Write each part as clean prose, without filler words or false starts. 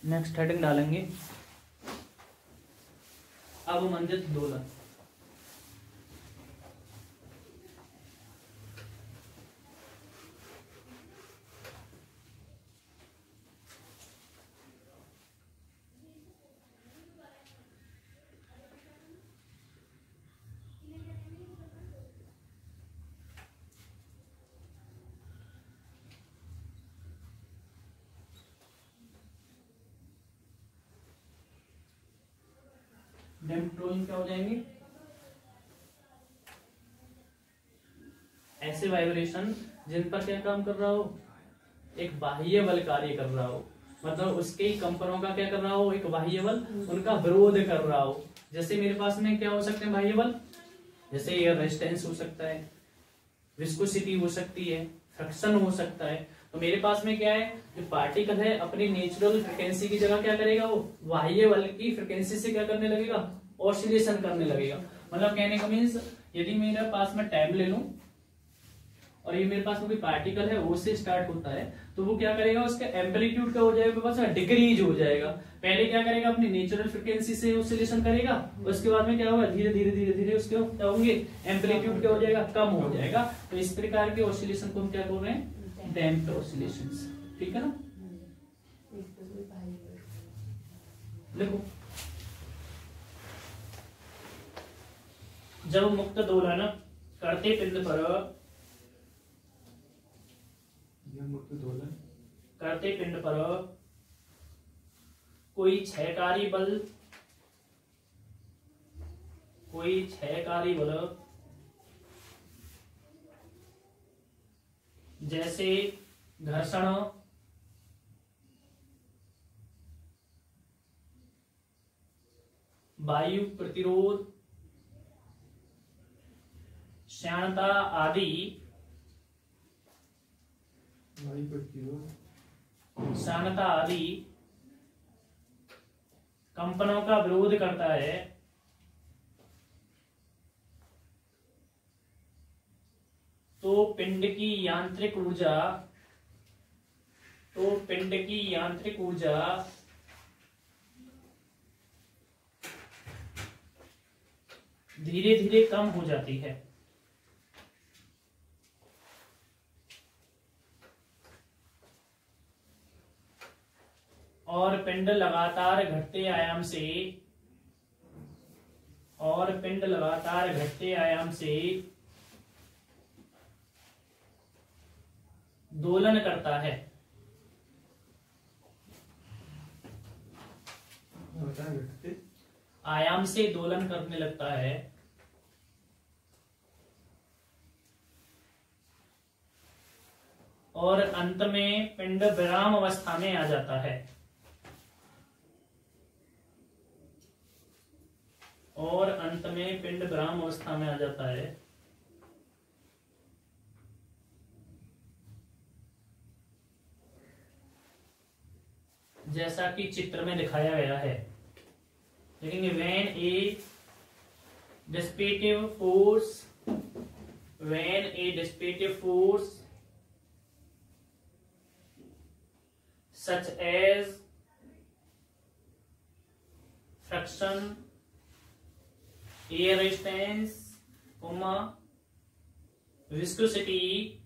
Next heading डालेंगे अवमंदित दोलन। डैम्प टोइंग क्या हो जाएंगे? ऐसे वाइब्रेशन जिन पर क्या काम कर रहा हो, एक बाह्य बल कार्य कर रहा हो, मतलब उसके कंपनों का क्या कर रहा हो, एक बाह्य बल उनका विरोध कर रहा हो। जैसे मेरे पास में क्या हो सकते हैं बाह्य बल, जैसे एयर रेजिस्टेंस हो सकता है, विस्कोसिटी हो सकती है, फ्रिक्शन हो सकता है। तो मेरे पास में क्या है, जो पार्टिकल है अपनी नेचुरल फ्रिक्वेंसी की जगह क्या करेगा, वो बाह्य बल की फ्रिक्वेंसी से क्या करने लगेगा, ऑसिलेशन करने लगेगा। मतलब कहने का मीन्स, यदि मेरे पास में टैब ले लूं और ये मेरे पास में कोई पार्टिकल है वो से स्टार्ट होता है, तो वो क्या करेगा, उसका एम्पलीट्यूड क्या हो जाएगा, बस डिक्रीज हो जाएगा। पहले क्या करेगा, अपनी नेचुरल फ्रिक्वेंसी से ऑसिलेशन करेगा, उसके बाद में क्या होगा, धीरे धीरे धीरे धीरे उसके क्या होंगे, एम्पलीट्यूड क्या हो जाएगा, कम हो जाएगा। तो इस प्रकार के ऑसिलेशन को हम क्या बोल रहे हैं, डैम्प्ड ऑसिलेशंस। ठीक है ना। देखो, जब मुक्त दोलन करते पिंड पर, मुक्त दोलन करते पिंड पर कोई क्षयकारी बल, कोई क्षयकारी बल जैसे घर्षण, वायु प्रतिरोध, श्यानता आदि, वायु प्रतिरोध, श्यानता आदि कंपनों का विरोध करता है, तो पिंड की यांत्रिक ऊर्जा, तो पिंड की यांत्रिक ऊर्जा धीरे धीरे कम हो जाती है। और पिंड लगातार घटते आयाम से, और पिंड लगातार घटते आयाम से दोलन करता है। घटते आयाम से दोलन करने लगता है, और अंत में पिंड विराम अवस्था में आ जाता है, और अंत में पिंड विराम अवस्था में आ जाता है। जैसा कि चित्र में दिखाया गया है। लेकिन when A dissipative force, when A dissipative force such as friction, air resistance, viscosity,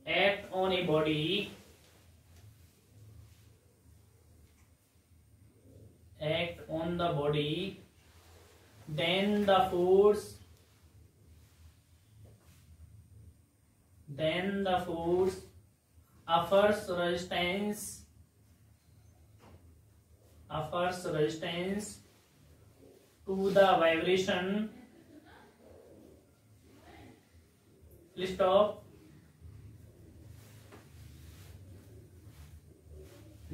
act on a body, act on the body, then the force offers resistance to the vibration. Stop.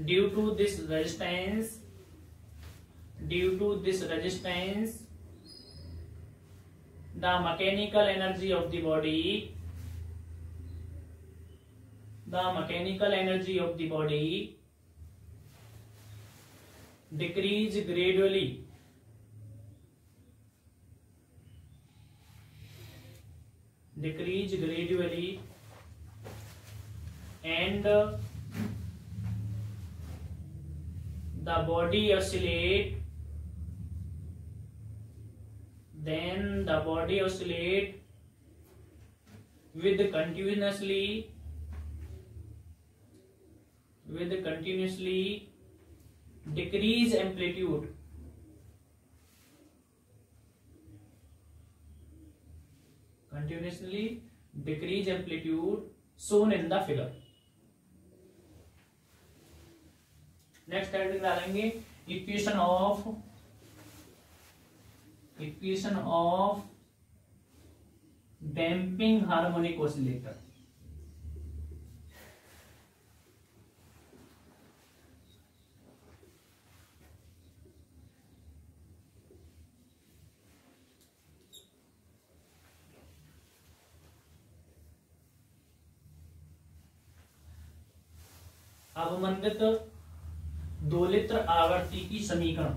Due to this resistance, the mechanical energy of the body, decrease gradually and the body oscillate, then the body oscillate with continuously decrease amplitude, shown in the figure. Next heading डालेंगे equation of damping harmonic oscillator. अवमंदित दोलित्र आवर्ती की समीकरण।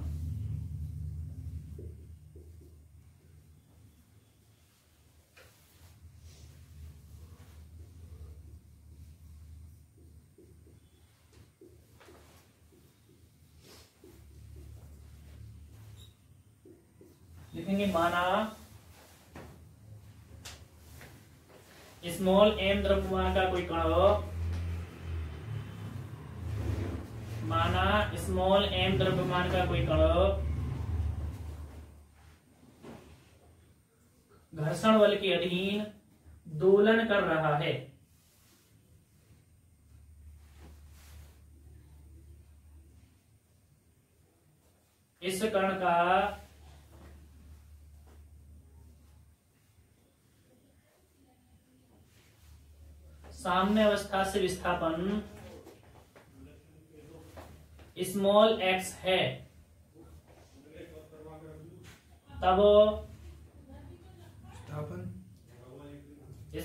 लिखेंगे माना small m द्रव्यमान का कोई कण, माना स्मॉल m द्रव्यमान का कोई कण घर्षण बल के अधीन दोलन कर रहा है। इस कण का साम्य अवस्था से विस्थापन स्मॉल x है, तब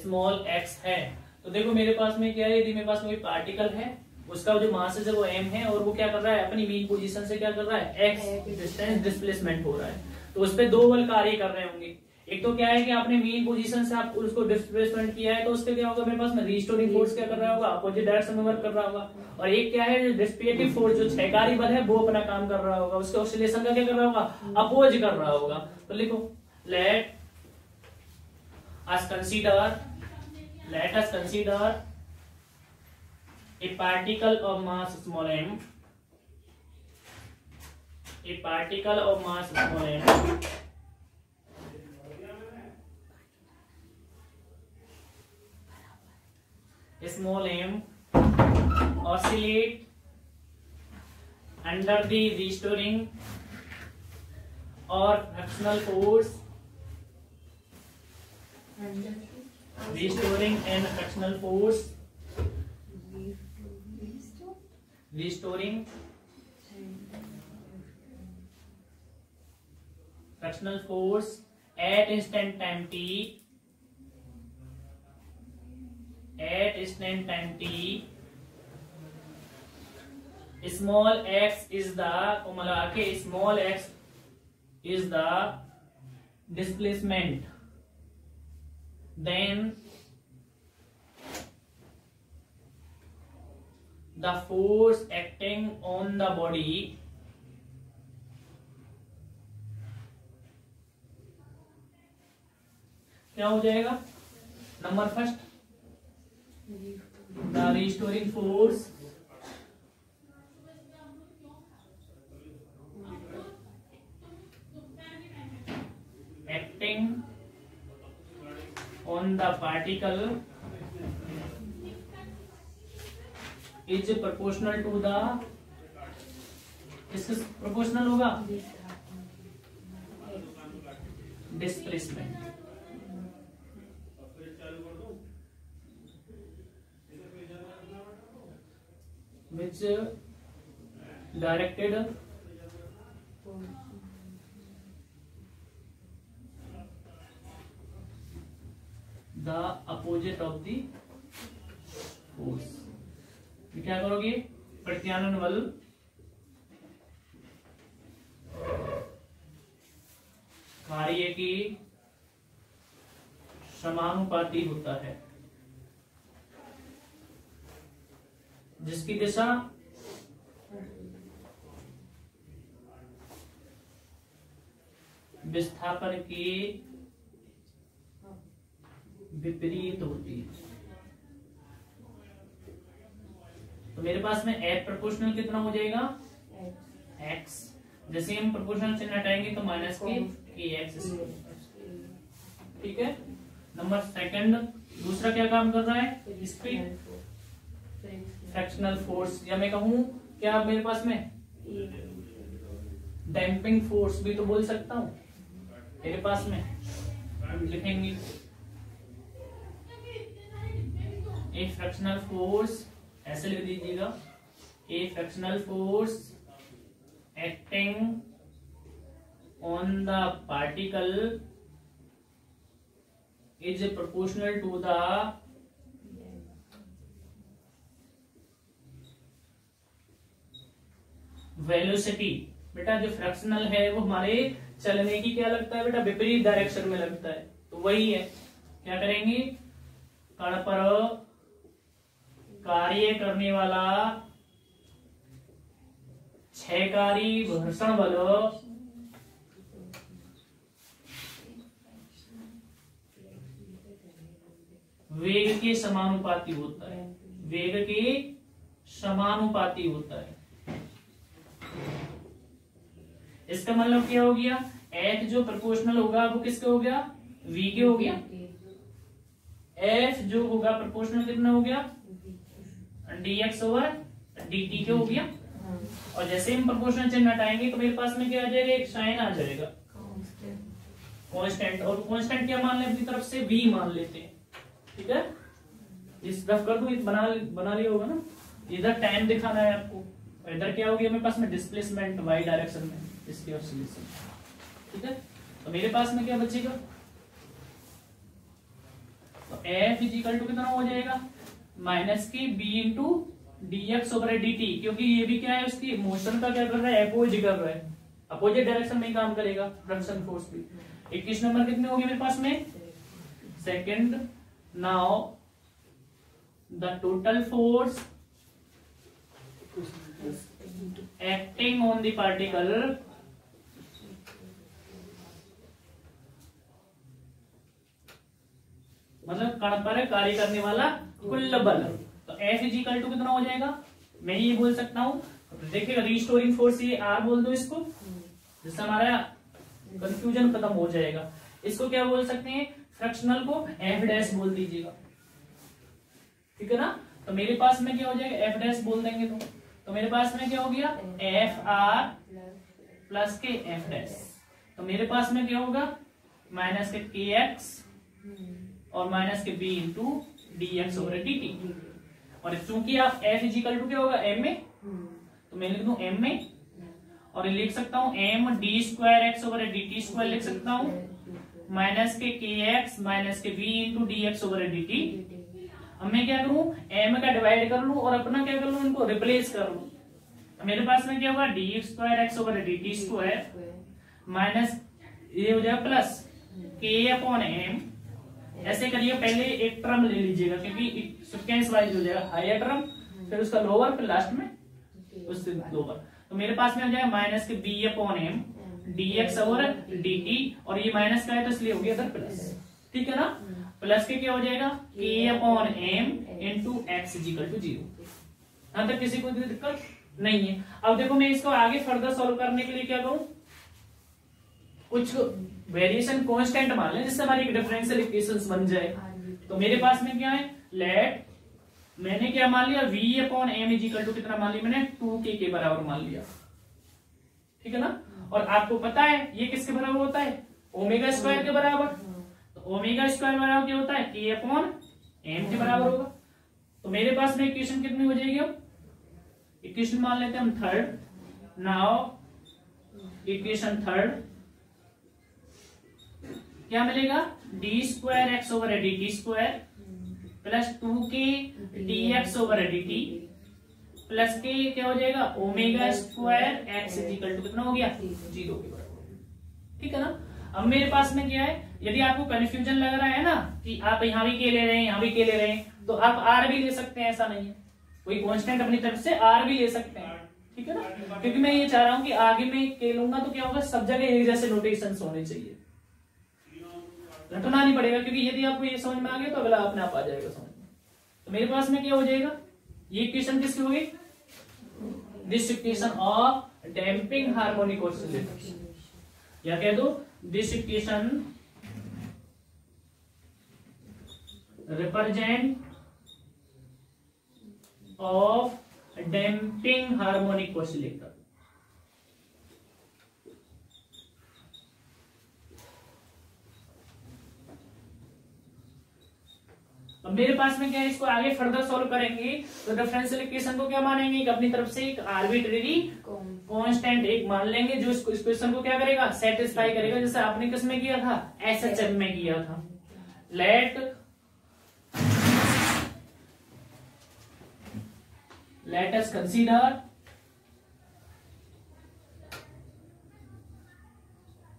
स्मॉल x है। तो देखो मेरे पास में क्या है, यदि मेरे पास में कोई पार्टिकल है, उसका जो मास है वो m है, और वो क्या कर रहा है, अपनी मीन पोजीशन से क्या कर रहा है, x डिस्टेंस डिस्प्लेसमेंट हो रहा है। तो उस पे दो बल कार्य कर रहे होंगे। एक तो क्या है कि आपने मीन पोजीशन से आप उसको डिस्प्लेसमेंट किया है, तो उसके क्या होगा, मेरे पास में रीस्टोरिंग फोर्स क्या कर रहा होगा, अपोजिट डायरेक्शन में वर्क कर रहा होगा। और एक क्या है, डिस्पिएटिव फोर्स जो क्षयकारी बल है वो अपना काम कर रहा होगा, उसके ऑसिलेशन का क्या कर रहा होगा, अपोज कर रहा होगा। तो लिखो let us consider a particle of mass small m, a particle of mass small m oscillate under the restoring or frictional force, restoring and frictional force, restoring frictional force at instant time t, small x is the displacement, then the force acting on the body क्या हो जाएगा, number first the restoring force acting on the particle is proportional to the, इसका proportional होगा displacement, which directed the opposite of the force। क्या करोगे, प्रत्यानयन बल कार्य की समानुपाती होता है। जिसकी दिशा विस्थापन के विपरीत होती है। तो मेरे पास में F प्रोपोर्शनल कितना हो जाएगा x, जैसे हम प्रोपोर्शनल चिन्ह हटाएंगे तो माइनस के x। ठीक है। नंबर सेकंड, दूसरा क्या काम कर रहा है इस पे, फ्रैक्शनल फोर्स, या मैं कहूं क्या मेरे पास में डैम्पिंग फोर्स भी तो बोल सकता हूं मेरे पास में। लिखेंगे एक फ्रैक्शनल फोर्स, ऐसे लिख दीजिएगा, a fractional force acting on the particle is proportional to the velocity. बेटा जो फ्रैक्शनल है वो हमारे चलने की क्या लगता है बेटा, विपरीत डायरेक्शन में लगता है। तो वही है, क्या करेंगे, कण पर कार्य करने वाला क्षयकारी घर्षण बल वेग के समानुपाती होता है, वेग के समानुपाती होता है। इसका मतलब क्या हो गया, F जो प्रोपोर्शनल होगा वो किसके हो गया, V के हो गया। F जो होगा प्रोपोर्शनल कितना हो गया, dx ओवर dt के हो गया। और जैसे हम प्रोपोर्शनल चिन्ह हटाएंगे तो मेरे पास में क्या आ जाएगा, एक साइन आ जाएगा कांस्टेंट, और कांस्टेंट क्या मान ले अपनी तरफ से, v मान लेते हैं। ठीक है, इस तरफ कर दूं, बना लिया होगा ना। इधर टाइम दिखाना है आपको, इधर क्या हो गया मेरे पास में डिस्प्लेसमेंट y डायरेक्शन में, इसकी ऑसिलेशन। ठीक है, तो मेरे पास में क्या बचेगा, तो F इज इक्वल टू कितना हो जाएगा, माइनस की b into dx over dt, क्योंकि ये भी क्या है, उसकी मोशन का क्या कर रहा है, अपोजिट कर रहा है, अपोजिट डायरेक्शन में काम करेगा फ्रिक्शन फोर्स भी। 21 नंबर कितने हो गए मेरे पास में, second. Now the total force acting on the particle मतलब कण पर कार्य करने वाला कुल बल। तो F इज इक्वल टू कितना हो जाएगा, मैं ये बोल सकता हूं, देखिए रिस्टोरिंग फोर्स, ये R बोल दो इसको, जिससे हमारा कंफ्यूजन खत्म हो जाएगा। इसको क्या बोल सकते हैं, फ्रैक्शनल को F डैश बोल दीजिएगा। ठीक है ना, तो मेरे पास में क्या हो जाएगा, F डैश बोल देंगे तो मेरे पास में क्या हो गया, एफ आर प्लस के एफ डैश। तो मेरे पास में क्या होगा, माइनस के एक्स और minus K B into D X over D T. और चूंकि आप एफ इजिकल टू क्या होगा, एम में, तो मैं लिख दूं एम में, और लिख सकता हूं M D square X over D T square लिख सकता हूं, minus K X minus K B into D X over D T. अब मैं क्या करूं, m का डिवाइड कर लूं और अपना क्या कर लूं, इनको रिप्लेस कर लूं। तो मेरे पास में क्या होगा, D square X over D T square minus ये हो जाएगा प्लस के अपॉन एम। ऐसे करिए, पहले एक टर्म ले लीजिएगा क्योंकि सीक्वेंस वाइज हो जाएगा, हायर टर्म फिर उसका लोअर फिर लास्ट में उससे लोअर। तो मेरे पास में हो जाएगा minus K B upon M D X over D T, और ये माइनस का है तो इसलिए हो गया इधर प्लस। ठीक है ना, प्लस के क्या हो जाएगा, k upon M into X is equal to 0। यहां तक किसी को दिक्कत नहीं है। अब देखो मैं इसको आगे फर्दर सॉल्व करने के लिए क्या करूं, कुछ वेरिएशन कांस्टेंट मान लें जिससे हमारी डिफरेंशियल इक्वेशंस बन जाए। तो मेरे पास में क्या है, लेट मैंने क्या मान लिया, v upon M is equal to कितना मान लिया मैंने, 2k के बराबर मान लिया। ठीक है ना, और आपको पता है ये किसके बराबर होता है, ओमेगा स्क्वायर के बराबर। ओमेगा स्क्वायर बराबर क्या होता है, k अपॉन एम के बराबर होगा। तो मेरे पास में इक्वेशन कितनी हो जाएगी, अब इक्वेशन मान लेते हैं हम थर्ड। नाउ इक्वेशन थर्ड क्या मिलेगा, D square X over D T square plus 2k D X over D T plus K क्या हो जाएगा, omega square X equal to कितना हो गया, 0 के बराबर। ठीक है ना, अब मेरे पास में क्या है, यदि आपको कंफ्यूजन लग रहा है ना कि आप यहाँ भी के ले रहे हैं यहाँ भी के ले रहे हैं, तो आप आर भी ले सकते हैं, ऐसा नहीं है। कोई कांस्टेंट अपनी तरफ से आर भी ले सकते हैं, ठीक है ना, क्योंकि मैं ये चाह रहा हूं कि आगे में के लूंगा तो क्या होगा, सब जगह एक जैसे नोटेशंस होने चाहिए, रटना नहीं पड़ेगा, क्योंकि यदि आपको ये समझ में आ गया तो अगला अपने आप आ जाएगा समझ में। तो मेरे पास में क्या हो जाएगा, ये इक्वेशन किसकी होगी, this equation of damping harmonic oscillator, या कह दो this equation represent of damping harmonic oscillator. अब मेरे पास में क्या है, इसको आगे फर्दर सॉल्व करेंगे तो डिफरेंशियल इक्वेशन को क्या मानेंगे, एक अपनी तरफ से एक आर्बिट्रेरी कांस्टेंट एक मान लेंगे जो इस इक्वेशन को क्या करेगा, सेटिस्फाई करेगा, जैसे आपने किस में किया था, एसएचएम में किया था। Let us consider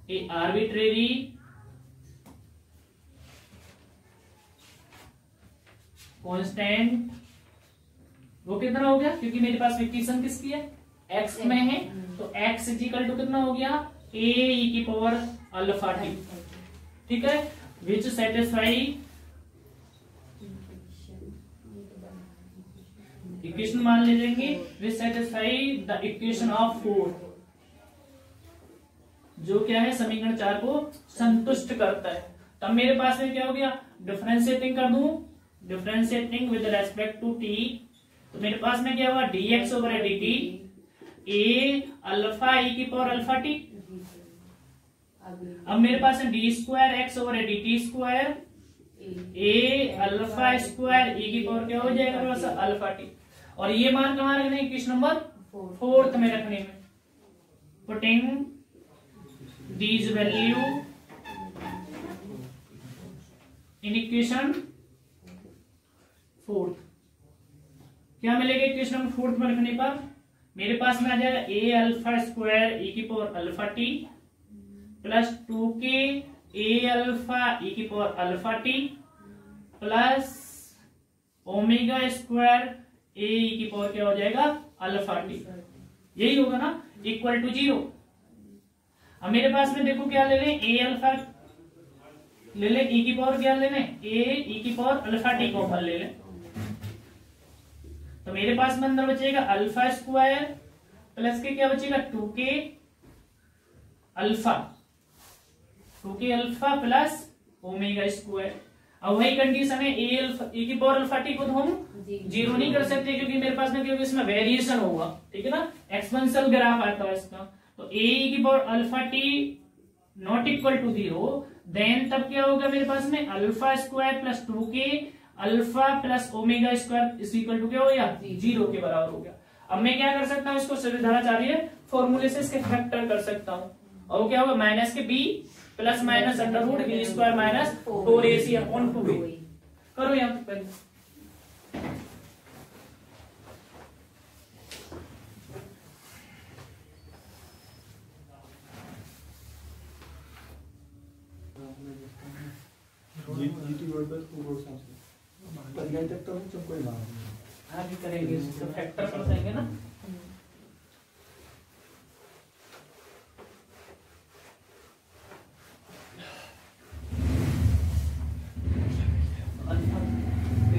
a arbitrary constant, वो कितना हो गया, क्योंकि मेरे पास इक्वेशन किसकी है, x में है, तो x इक्वल टू कितना हो गया, a e की पावर अल्फा टी, ठीक है, विच सेटिस्फाई इक्वेशन मान ले लेंगे विच सेटिस्फाई द इक्वेशन ऑफ 4, जो क्या है समीकरण 4 को संतुष्ट करता है। तब मेरे पास में क्या हो गया, डिफरेंशिएटिंग कर दूं, differentiating with respect to T, तो मेरे पास में क्या हुआ, dx over dt a alpha e की पावर अल्फा टी। अब मेरे पास है D square X over dt square a alpha square e की पावर क्या हो जाएगा मेरे पास, अल्फा टी। और ये मान कहां रखने हैं, क्वेश्चन नंबर 4 में रखने में, putting these value in equation 4, क्या मिलेगा इक्वेशन नंबर 4 में रखने पर, मेरे पास में आ जाएगा a अल्फा स्क्वायर e की power alpha t plus 2k a alpha e की power alpha t plus omega square a की पावर क्या हो जाएगा, अल्फा टी, यही होगा ना, इक्वल टू 0। अब मेरे पास में देखो क्या ले लें, ए अल्फा ले लें, ई की पावर क्या ले लें, ए ई की पावर अल्फा टी कॉमन ले लें, तो मेरे पास में अंदर बचेगा अल्फा स्क्वायर प्लस के क्या बचेगा, 2k alpha plus omega square. अब वही कंडीशन है, ए अल्फा ई की पावर अल्फा टी को तो हम 0 नहीं कर सकते, क्योंकि मेरे पास में क्योंकि इसमें वेरिएशन होगा, ठीक है ना, एक्सपोनेंशियल ग्राफ आता है इसका, तो ए ई की power alpha T not equal to 0, then तब क्या होगा मेरे पास में alpha square plus 2k alpha plus omega square is equal to क्या हो गया, 0 के बराबर हो गया। अब मैं क्या कर सकता हूँ, इसको सुविधाचार्य फॉर्मूले से इसके फैक्टर कर सकता हूँ, और वो क्या होगा, minus K B plus minus under root B square minus 4ac upon 2a। करो यहाँ पे पहले, जीटी वर्ड पर को सांस पर गए तक तो हम कोई बात नहीं, आगे करेंगे तो फैक्टर कर देंगे ना।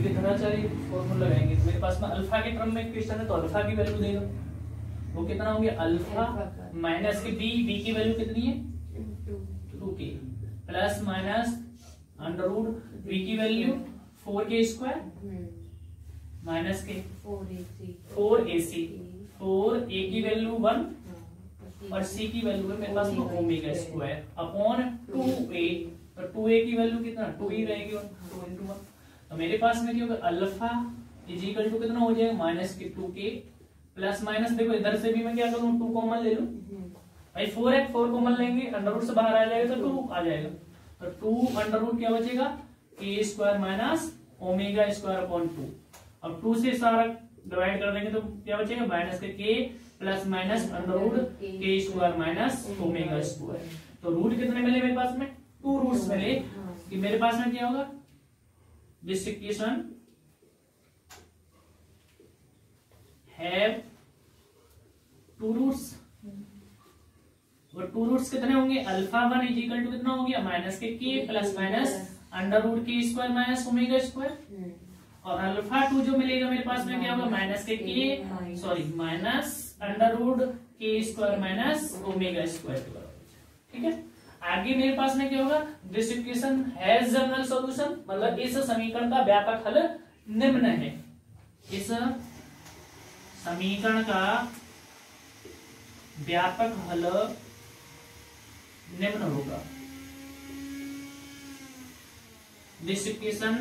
धनाचार्य फॉर्मूला लगाएंगे, मेरे पास में अल्फा के टर्म में क्वेश्चन है तो अल्फा की वैल्यू देगा, वो कितना होंगे, अल्फा माइनस के बी की वैल्यू कितनी है, 2k plus minus under root B की value 4k square minus K 4ac 4a की वैल्यू 1 और c की वैल्यू है मेरे पास में ओमेगा स्क्वायर अपॉन 2a, तो 2a की वैल्यू कितना 2 ही रहेगी, 2 into 1, तो मेरे पास में क्या होगा, अल्फा इज इक्वल टू कितना हो जाएगा, माइनस के 2k प्लस माइनस, देखो इधर से भी मैं क्या करूँ, 2 कॉमन ले लूं भाई, 4 है 4 कॉमन लेंगे, अंडर रूट से बाहर आ जाएगा तो 2 आ जाएगा, तो 2 अंडर रूट क्या बचेगा, k square minus omega square upon 2। अब 2 से सारा डिवाइड कर देंगे तो क्या बचेगा, minus K k plus minus under root k square minus omega square. तो रूट कितने मिले मेरे पास में, 2 रूट्स मिले, कि मेरे पास में क्या होगा, this equation have two roots, और टू रूट्स कितने होंगे, अल्फा 1 इज इक्वल टू कितना हो गया, minus K plus minus under root K square minus omega square, और अल्फा 2 जो मिलेगा मेरे पास में क्या होगा, माइनस के sorry minus under root K square minus omega square के बराबर। ठीक है, आगे मेरे पास में क्या होगा, this equation has general solution, मतलब इस समीकरण का व्यापक हल निम्न है, इस समीकरण का व्यापक हल निम्न होगा। दिस इक्वेशन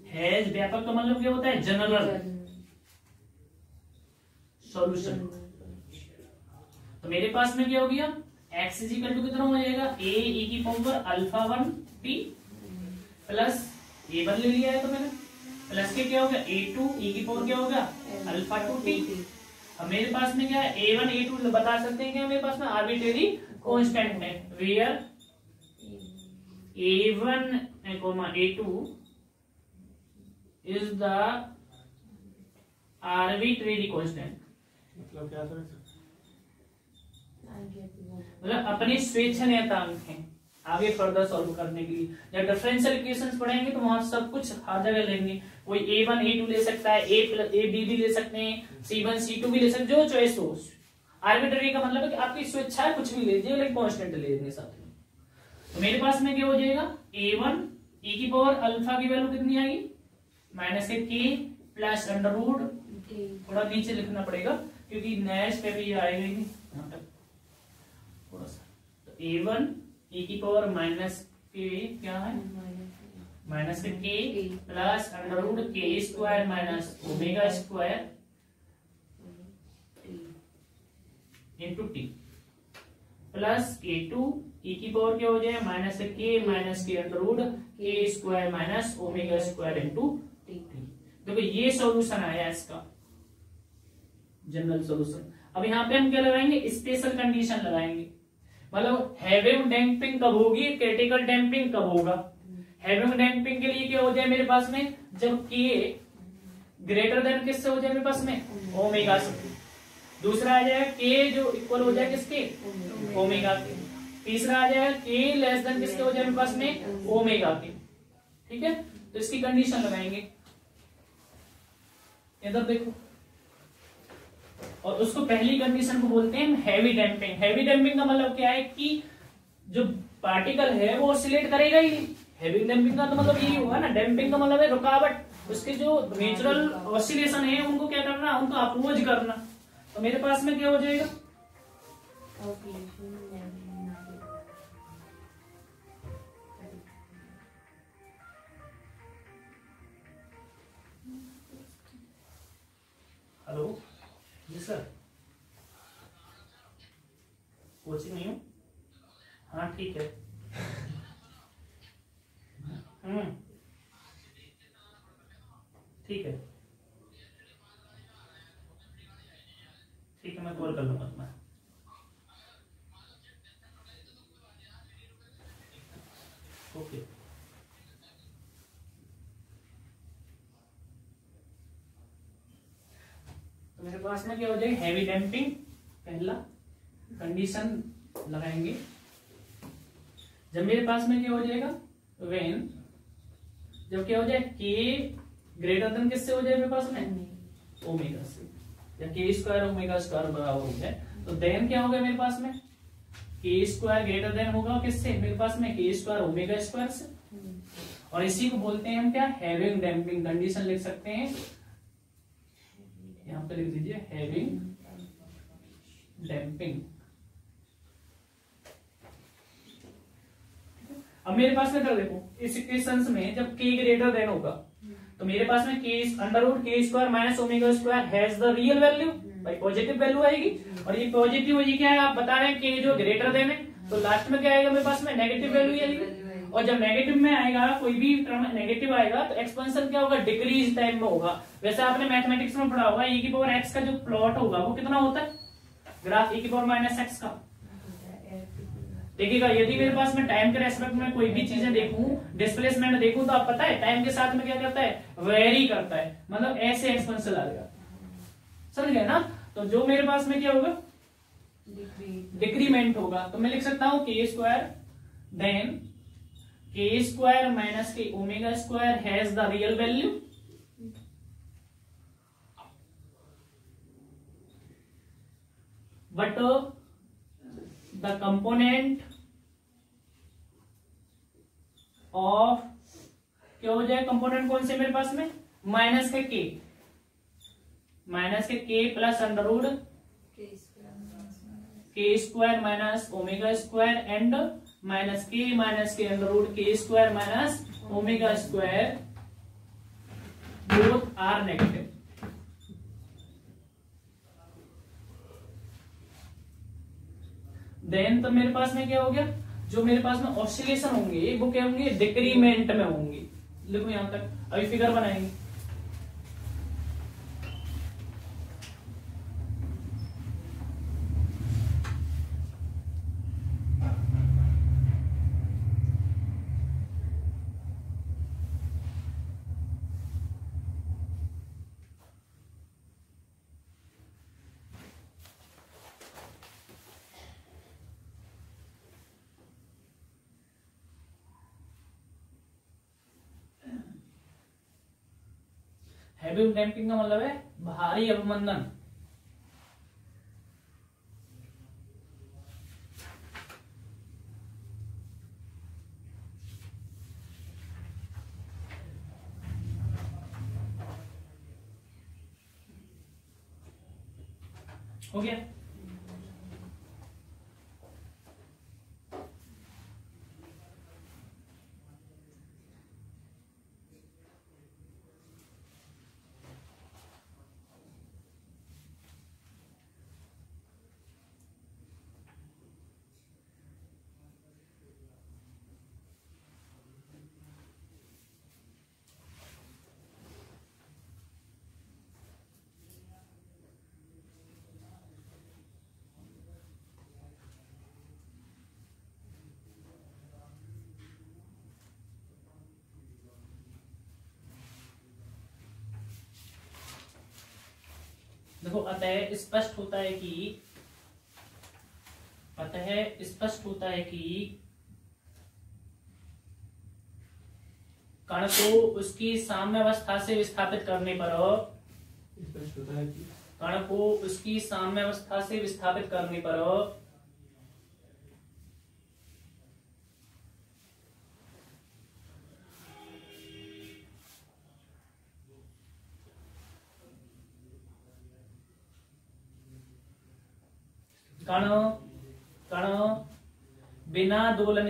हैज, व्यापक का मतलब क्या होता है, जनरल सॉल्यूशन। तो मेरे पास में क्या हो गया, x इज इक्वल टू कितना हो जाएगा, a e की power alpha 1 t plus a1 ले लिया है तो मैंने, प्लस के क्या होगा a2 e की पावर क्या होगा अल्फा 2 t। अब मेरे पास में क्या है, a1 a2 बता सकते हैं क्या, मेरे पास में आर्बिट्रेरी कांस्टेंट है, where a1 a2 is the arbitrary constant, मतलब क्या सर, मतलब अपनी स्वेच्छा नियतांक है। आगे फर्दर सॉल्व करने के लिए जब डिफरेंशियल इक्वेशंस पढ़ेंगे तो वहां सब कुछ हर जगह लेंगे, कोई a1 a2 ले सकता है, a b भी ले सकते हैं, c1 c2 भी ले सकते, जो चॉइस हो। आर्बिट्रेरी का मतलब है कि आपकी स्वेच्छा है, कुछ भी ले लीजिए, लेकिन कांस्टेंट ले लेंगे साथ में। तो मेरे पास में क्या हो जाएगा, a1 e की पावर अल्फा की वैल्यू कितनी आएगी, minus K plus under root, थोड़ा नीचे लिखना पड़ेगा क्योंकि नेक्स्ट पे भी आएगा ही यहाँ तक थोड़ा सा। तो a1 e की पावर माइनस के क्या है, minus K plus under root K square minus omega square into T plus a2 e की पावर क्या हो जाए, minus K under root K square minus omega square into T. देखो ये सॉल्यूशन आया इसका जनरल सॉल्यूशन। अब यहाँ पे हम क्या लगाएंगे, स्पेशल कंडीशन लगाएंगे, मतलब हैविंग डैम्पिंग कब होगी, क्रिटिकल डैम्पिंग कब होगा। हैविंग डैम्पिंग के लिए क्या हो जाए मेरे पास में, जब के ग्रेटर देन किससे हो जाए मेरे पास में, ओमेगा से। दूसरा आ जाएगा के जो इक्वल हो जाए किसके, ओमेगा के। तीसरा आ जाएगा के लेस देन किसके हो जाए मेरे पास में, ओमेगा के। ठीक है, तो इसकी कंडीशन लगाएंगे, इधर देखो, और उसको पहली कंडीशन को बोलते हैं हैवी डैम्पिंग। हैवी डैम्पिंग का मतलब क्या है कि जो पार्टिकल है वो ऑसिलेट करेगा ही। हैवी डैम्पिंग का तो मतलब यही होगा ना, डैम्पिंग का मतलब है रुकावट, उसके जो नेचुरल ऑसिलेशन है उनको क्या करना, उनको अपोज करना। तो मेरे पास में क्या हो जाएगा, हेलो जी सर, कोचिंग नहीं हूँ, हाँ ठीक है। ठीक है ठीक है, मैं कॉल कर लूंगा तुम्हें। ओके, तो मेरे पास में क्या हो जाएगा, हैवी डैम्पिंग पहला कंडीशन लगाएंगे। जब मेरे पास में क्या हो जाएगा, व्हेन जब क्या हो जाए के ग्रेटर देन किससे हो जाए मेरे पास में, ओमेगा से, या के स्क्वायर ओमेगा स्क्वायर बराबर हो जाए, तो देन क्या होगा मेरे पास में, के स्क्वायर ग्रेटर देन होगा किससे मेरे पास में, के स्क्वायर ओमेगा स्क्वायर से। और इसी को बोलते हैं हम क्या, हैविंग डैम्पिंग। कंडीशन लिख सकते हैं, यहाँ पे लिख दीजिए हैविंग डैम्पिंग। अब मेरे पास में कर देखो, इस इक्वेशंस में जब k ग्रेटर देन होगा तो मेरे पास में k under root K square minus omega square has the real value, भाई पॉजिटिव वैल्यू आएगी। और ये पॉजिटिव ये क्या है, आप बता रहे हैं k जो ग्रेटर देन है, तो लास्ट में क्या आएगा मेरे पास में, नेगेटिव वैल्यू आएगी। और जब नेगेटिव में आएगा, कोई भी टर्म नेगेटिव आएगा तो एक्सपेंशन क्या होगा, डिक्रीज टाइप में होगा। वैसे आपने मैथमेटिक्स में पढ़ा होगा, e की पावर x का जो प्लॉट होगा वो कितना होता है, ग्राफ e की पावर माइनस x का, देखिएगा यदि मेरे पास में टाइम के रेस्पेक्ट में कोई भी चीजें देखूं, डिस्प्लेसमेंट देखूं, तो आप पता है टाइम के साथ में क्या करता है, वेरी करता है, मतलब ऐसे एक्सपेंसिव आ गया, समझ गए ना। तो जो मेरे पास में क्या होगा, डिक्रीमेंट होगा। तो मैं लिख सकता हूं के स्क्वायर देन के स्क्वायर माइनस के omega square has the real value but the component of, क्या हो जाए कंपोनेंट कौन से मेरे पास में, minus K plus under root K square minus omega square and minus K under root K square minus omega square both are negative. Then तो मेरे पास में क्या हो गया, जो मेरे पास में ऑसिलेशन होंगे वो क्या होंगे, डिक्रीमेंट में होंगे। देखो यहां तक, अभी फिगर बनाएंगे। हैवी डैम्पिंग का मतलब है भारी अवमंदन। हो गया। देखो अतः स्पष्ट होता है कि कण को उसकी साम्यावस्था से विस्थापित करने पर, कण बिना दोलन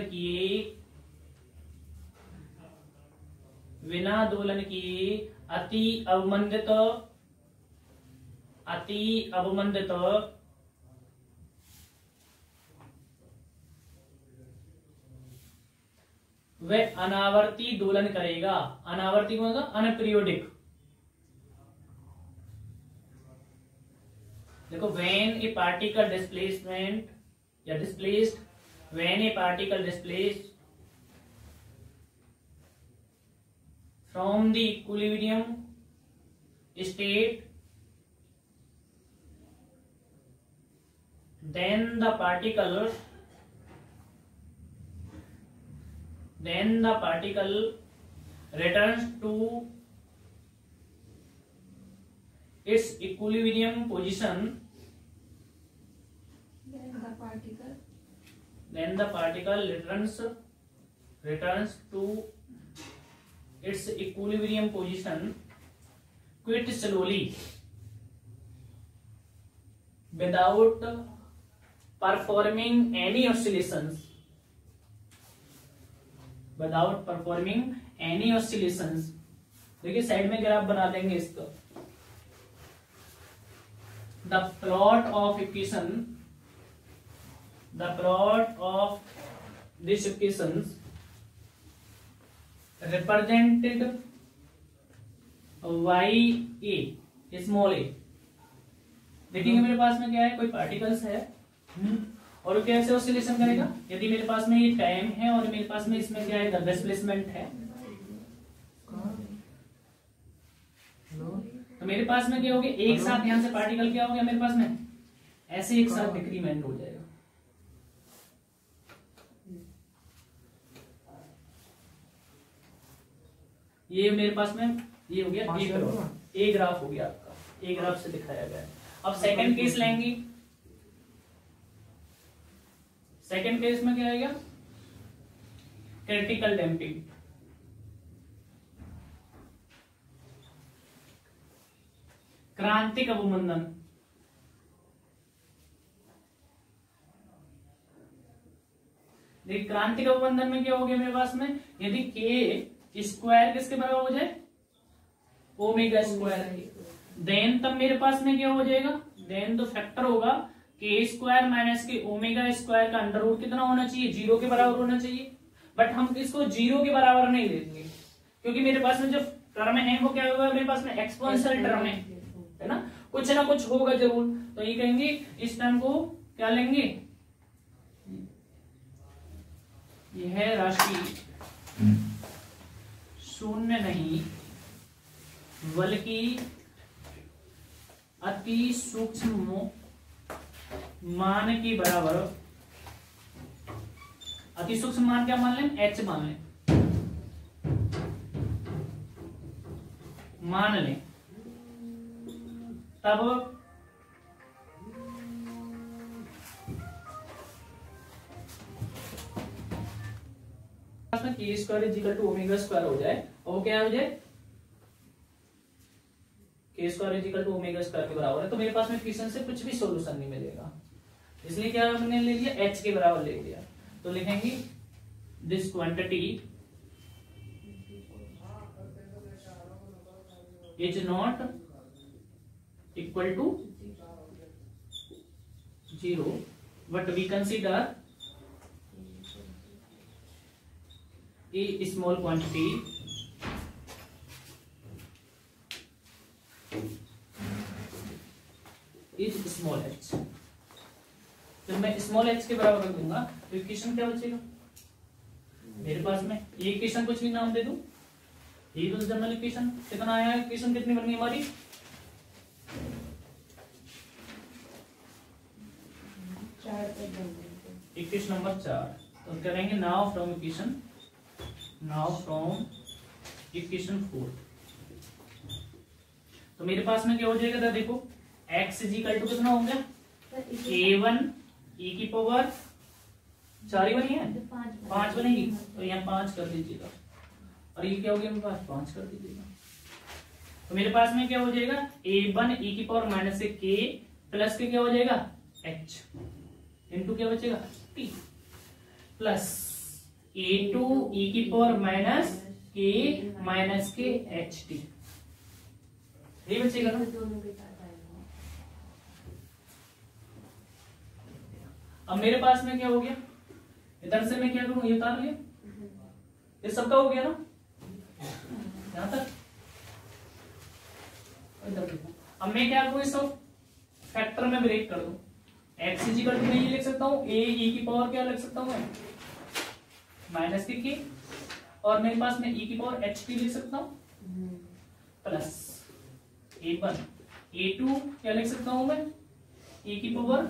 किए अति अवमंदित वह अनावर्ती दोलन करेगा। अनावर्ती को मतलब अनपीरियोडिक। देखो when a particle displacement या displaced, when a particle displaced from the equilibrium state, then the particle returns to its equilibrium position. Then the particle returns to its equilibrium position quite slowly without performing any oscillations. देखिए side में graph बना देंगे इसका। The plot of these equations represented y a small a। देखेंगे मेरे पास में क्या है, कोई पार्टिकल्स है और कैसे ऑसिलेशन करेगा, यदि मेरे पास में ये टाइम है और मेरे पास में इसमें क्या है, डिस्प्लेसमेंट है, तो मेरे पास में क्या हो गया, एक साथ यहां से पार्टिकल क्या हो गया मेरे पास में, ऐसे एक साथ डिक्रीमेंट हो जाएगा। ये मेरे पास में ये हो गया ए ग्राफ हो गया आपका, ए ग्राफ से दिखाया गया। अब सेकंड केस लेंगे, सेकंड केस में क्या आएगा, क्रिटिकल डैम्पिंग। क्रांतिक अवमंदन, देखिए क्रांतिक अवमंदन में क्या हो गया मेरे पास में, यदि के स्क्वायर किसके बराबर हो जाए, ओमेगा स्क्वायर, देन तब मेरे पास में क्या हो जाएगा, देन तो फैक्टर होगा के स्क्वायर माइनस के ओमेगा स्क्वायर का अंडर रूट कितना होना चाहिए, 0 के बराबर होना चाहिए। बट हम इसको 0 के बराबर नहीं लेंगे, क्योंकि मेरे पास में जो टर्म है वो क्या होगा, मेरे पास में एक्सपोनेंशियल टर्म है ना, कुछ ना कुछ होगा जरूर। तो ये कहेंगे इस टर्म को क्या लेंगे, यह राशि शून्य नहीं बल्कि अति सूक्ष्म मान के बराबर, अति सूक्ष्म मान क्या मान लें, h मान लें, मान लें, तब K square is equal to omega square हो जाए, और वो क्या हो जाए, K square is equal to omega square के बराबर है, तो मेरे पास में इक्वेशन से कुछ भी सॉल्यूशन नहीं मिलेगा, इसलिए क्या हमने ले लिया, h के बराबर ले लिया। तो लिखेंगे this quantity is not equal to 0 but we consider a small quantity is small h। जब मैं स्मॉल h के बराबर रख दूंगा तो इक्वेशन क्या बचेगा मेरे पास में, ये इक्वेशन कुछ भी नाम दे दूं, ये तो जनरल इक्वेशन कितना आया, इक्वेशन कितनी बन गई हमारी, इक्वेशन नंबर 4। तो करेंगे now from equation, now from equation 4, तो मेरे पास में क्या हो जाएगा, देखो x इज इक्वल टू कितना हो गया, a1 e की पावर 4 ही बनी है, 5 बनेगी, तो यहाँ 5 कर दीजिएगा, और ये क्या हो गया मेरे पास, 5 कर दीजिएगा, तो मेरे पास में क्या हो जाएगा, a1 e की पावर माइनस से k प्लस के क्या हो जाएगा h इंटू क्या बचेगा t प्लस a2 e की पावर माइनस के h t, ये बचेगा ना। अब मेरे पास में क्या हो गया, इधर से मैं क्या करूं, ये उतार लिया, ये सबका हो गया ना यहां तक, इधर देखो। अब मैं क्या करूं, इसको फैक्टर में ब्रेक कर दूं, x इज इक्वल टू मैं ये लिख सकता हूं a e की पावर क्या लिख सकता हूं मैं, माइनस के, और मेरे पास में e की पावर h t लिख सकता हूं, प्लस a1 a2 क्या लिख सकता हूं मैं, e की पावर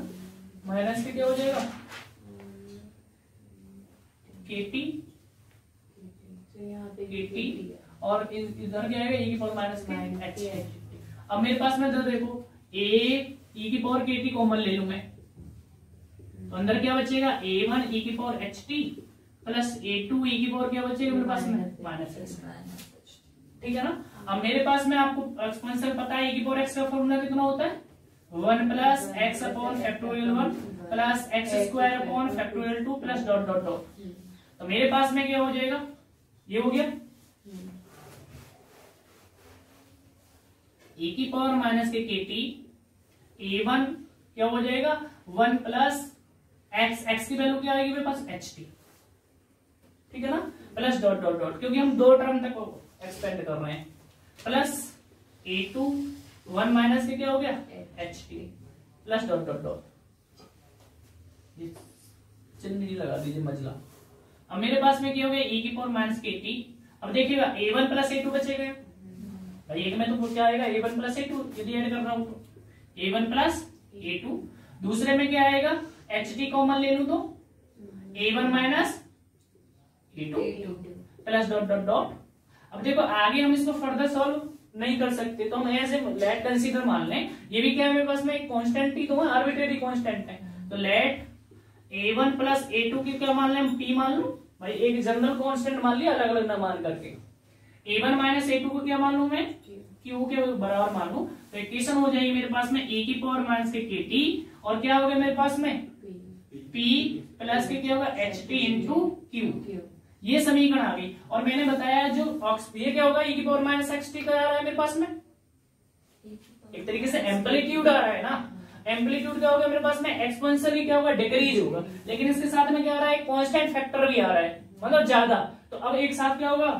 माइनस के क्या हो जाएगा kt, और इधर क्या आएगा e की पावर माइनस के h। अब मेरे पास में इधर देखो a e की पावर kt कॉमन ले लूं मैं, तो अंदर क्या बचेगा a1 e की power ht plus a2 e की पावर क्या बचेगा मेरे पास में माइनस h, ठीक है ना। अब मेरे पास में आपको एक्सपेंशन पता है, e की पावर x का फॉर्मूला कितना होता है, 1 plus x upon factorial 1 plus x square upon factorial 2 plus dot dot dot. तो मेरे पास में क्या हो जाएगा, ये हो गया e की पावर माइनस के kt, a1 क्या हो जाएगा 1 प्लस x की वैल्यू क्या आएगी मेरे पास ht, ठीक है ना, प्लस डॉट डॉट डॉट, क्योंकि हम दो टर्म तक एक्सपेंड कर रहे हैं, प्लस a2 1 माइनस के क्या हो गया ht plus dot dot dot. चिन्ह नहीं लगा दीजिए मजला। अब मेरे पास में क्या हो गया e की पावर माइनस के टी। अब देखिएगा a1 प्लस a2 बचेगा भाई, एक में तो क्या आएगा a1 प्लस a2 यदि ऐड कर रहा हूं तो a1 प्लस a2। दूसरे में क्या आएगा ht कॉमन ले लूं तो a1 minus a2 plus dot dot dot. अब देखो आगे हम इसको फर्दर सॉल्व नहीं कर सकते तो हम ऐसे लेट कंसीडर मान लें, ये भी क्या है मेरे पास में एक कांस्टेंट ही तो है, आर्बिट्रेरी कांस्टेंट है, तो लेट a1 प्लस a2 की क्या मान लें हम p मान लूं भाई, एक जनरल कांस्टेंट मान लिया अलग अलग ना मान करके। a1 माइनस a2 को क्या मान लूं मैं q के बराबर मान लूं, तो इक्वेशन हो जाएगी मेरे पास में e की पावर माइनस के kt और क्या हो गया मेरे पास में p प्लस के क्या होगा ht इंटू q। ये समीकरण आ गई। और मैंने बताया जो ये क्या होगा e की पावर माइनस xt का आ रहा है मेरे पास में, एक तरीके से एम्पलीट्यूड आ रहा है ना, एम्पलीट्यूड क्या होगा मेरे पास में एक्सपोनेंशियली क्या होगा डिक्रीज होगा, लेकिन इसके साथ में क्या आ रहा है कांस्टेंट फैक्टर भी आ रहा है मतलब ज्यादा, तो अब एक साथ क्या होगा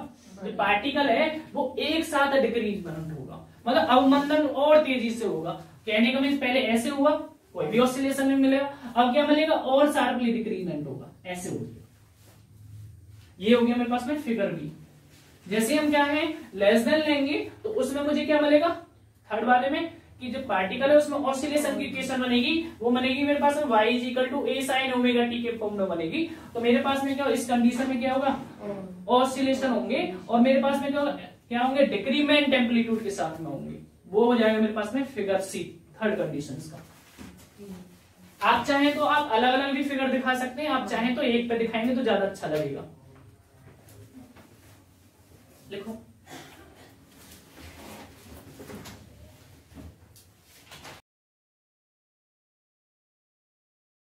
जो पार्टिकल है वो एक साथ डिक्रीज होगा, मतलब अवमंदन और तेजी से होगा। कहने का मीन्स पहले ऐसे हुआ कोई भी ऑसिलेशन नहीं मिलेगा, अब क्या मिलेगा और शार्पली डिक्रीजमेंट होगा, ऐसे हो गया। ये हो गया मेरे पास में फिगर बी। जैसे हम क्या है लेस देन लेंगे तो उसमें मुझे क्या मिलेगा थर्ड वाले में कि जो पार्टिकल है उसमें ऑसिलेशन की इक्वेशन बनेगी, वो बनेगी मेरे पास में y is equal to a sin omega t के फॉर्म में बनेगी। तो मेरे पास में क्या इस कंडीशन में क्या होगा ऑसिलेशन होंगे और मेरे पास में क्या होंगे डिक्रीमेंट एम्पलीट्यूड के साथ में होंगे, वो हो जाएगा मेरे पास में फिगर सी थर्ड कंडीशन का। आप चाहें तो आप अलग अलग भी फिगर दिखा सकते हैं, आप चाहें तो एक पे दिखाएंगे तो ज्यादा अच्छा लगेगा। लिखो